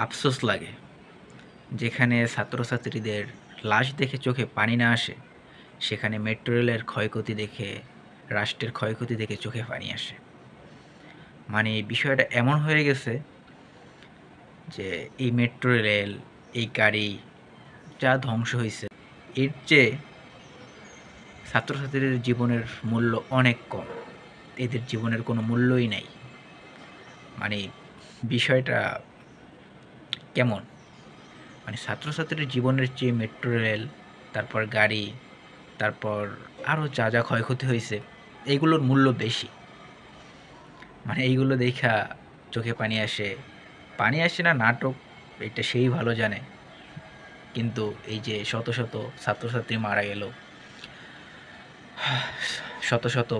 আফসোস লাগে যেখানে ছাত্রছাত্রীদের লাশ দেখে চোখে পানি না আসে, সেখানে মেট্রো রেলের ক্ষয়ক্ষতি দেখে, রাষ্ট্রের ক্ষয়ক্ষতি দেখে চোখে পানি আসে। মানে বিষয়টা এমন হয়ে গেছে যে এই মেট্রো রেল, এই গাড়ি যা ধ্বংস হয়েছে, এর চেয়ে ছাত্রছাত্রীদের জীবনের মূল্য অনেক কম। এদের জীবনের কোনো মূল্যই নাই। মানে বিষয়টা কেমন? মানে ছাত্রছাত্রীর জীবনের চেয়ে মেট্রো রেল, তারপর গাড়ি, তারপর আরও যা যা ক্ষয়ক্ষতি হয়েছে, এইগুলোর মূল্য বেশি। মানে এইগুলো দেখা চোখে পানি আসে। পানি আসে না নাটক, এটা সেই ভালো জানে। কিন্তু এই যে শত শত ছাত্রছাত্রী মারা গেল, শত শত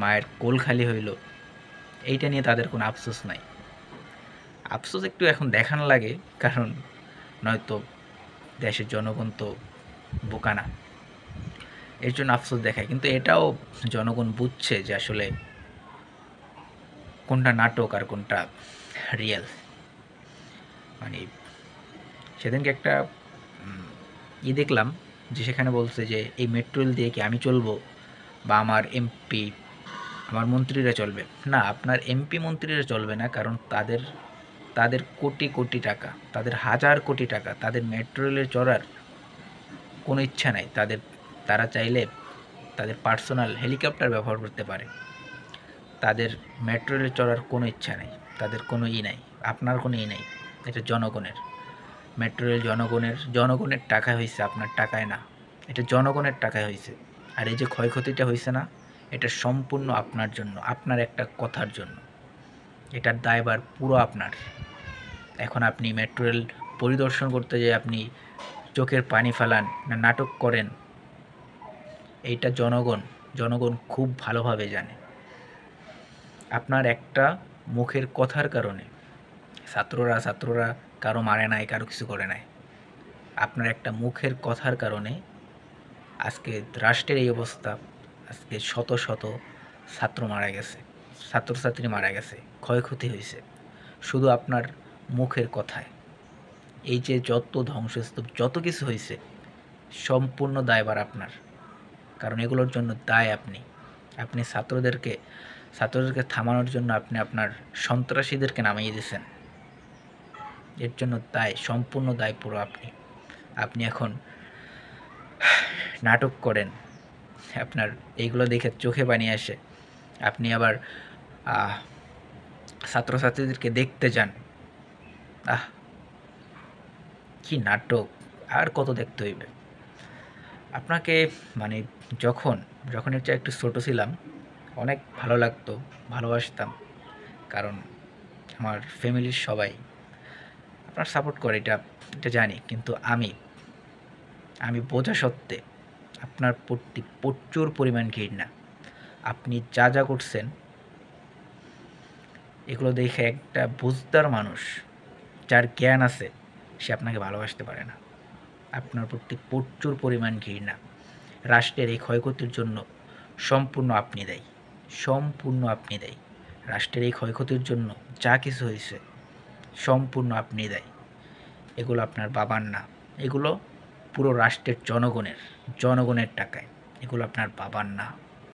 মায়ের কোল খালি হইল, এইটা নিয়ে তাদের কোনো আফসোস নাই। আফসোস একটু এখন দেখানো লাগে, কারণ নয়তো দেশের জনগণ তো বোকা না, এর জন্য আফসোস দেখায়। কিন্তু এটাও জনগণ বুঝছে যে আসলে কোনটা নাটক আর কোনটা রিয়েল। মানে সেদিনকে একটা দেখলাম যে সেখানে বলছে যে এই মেট্রো রেল দিয়ে কি আমি চলবো, বা আমার এমপি, আমার মন্ত্রীরা চলবে না? আপনার এমপি মন্ত্রীরা চলবে না, কারণ তাদের তাদের কোটি কোটি টাকা, তাদের হাজার কোটি টাকা, তাদের মেট্রো রেলে চড়ার কোনো ইচ্ছা নাই। তারা চাইলে তাদের পার্সোনাল হেলিকপ্টার ব্যবহার করতে পারে। তাদের মেট্রো রেলে চড়ার কোনো ইচ্ছা নেই, তাদের কোনো নাই। আপনার কোনো নাই, এটা জনগণের। মেট্রো রেল জনগণের টাকায় হয়েছে, আপনার টাকায় না। এটা জনগণের টাকায় হয়েছে। আর এই যে ক্ষয়ক্ষতিটা হয়েছে না, এটা সম্পূর্ণ আপনার জন্য, আপনার একটা কথার জন্য। এটার দায়ভার পুরো আপনার। এখন আপনি মেট্রো রেল পরিদর্শন করতে যেয়ে আপনি চোখের পানি ফেলান না নাটক করেন, এইটা জনগণ খুব ভালোভাবে জানে। আপনার একটা মুখের কথার কারণে ছাত্ররা কারো মারে নাই, কারো কিছু করে নাই। আপনার একটা মুখের কথার কারণে আজকে রাষ্ট্রের এই অবস্থা। আজকে শত শত ছাত্রছাত্রী মারা গেছে, ক্ষয়ক্ষতি হয়েছে শুধু আপনার মুখের কথায়। এই যে যত ধ্বংসস্তূপ, যত কিছু হয়েছে, সম্পূর্ণ দায়ভার আপনার। কারণ এগুলোর জন্য দায় আপনি ছাত্রদেরকে থামানোর জন্য আপনি আপনার সন্ত্রাসীদেরকে নামিয়ে দিয়েছেন। এর জন্য সম্পূর্ণ দায় পুরো আপনি এখন নাটক করেন, আপনার এইগুলো দেখে চোখে পানি আসে। আপনি আবার ছাত্রছাত্রীদেরকে দেখতে যান, কি নাটক! আর কত দেখতে হইবে আপনাকে? মানে যখন এর চেয়ে একটু ছোটো ছিলাম, অনেক ভালো লাগতো, ভালোবাসতাম, কারণ আমার ফ্যামিলির সবাই আপনার সাপোর্ট করে, এটা জানি। কিন্তু আমি বোঝা সত্ত্বে আপনার প্রতি প্রচুর পরিমাণ ঘৃণা। আপনি যা যা করছেন, এগুলো দেখে একটা বুঝদার মানুষ, যার জ্ঞান আছে, সে আপনাকে ভালোবাসতে পারে না। আপনার প্রতি প্রচুর পরিমাণ ঘৃণা। রাষ্ট্রের এই ক্ষয়ক্ষতির জন্য সম্পূর্ণ আপনি দায়ী। রাষ্ট্রের এই ক্ষয়ক্ষতির জন্য যা কিছু হয়েছে, সম্পূর্ণ আপনি দায়ী। এগুলো আপনার বাবার না, এগুলো পুরো রাষ্ট্রের জনগণের টাকায়। এগুলো আপনার বাবার না।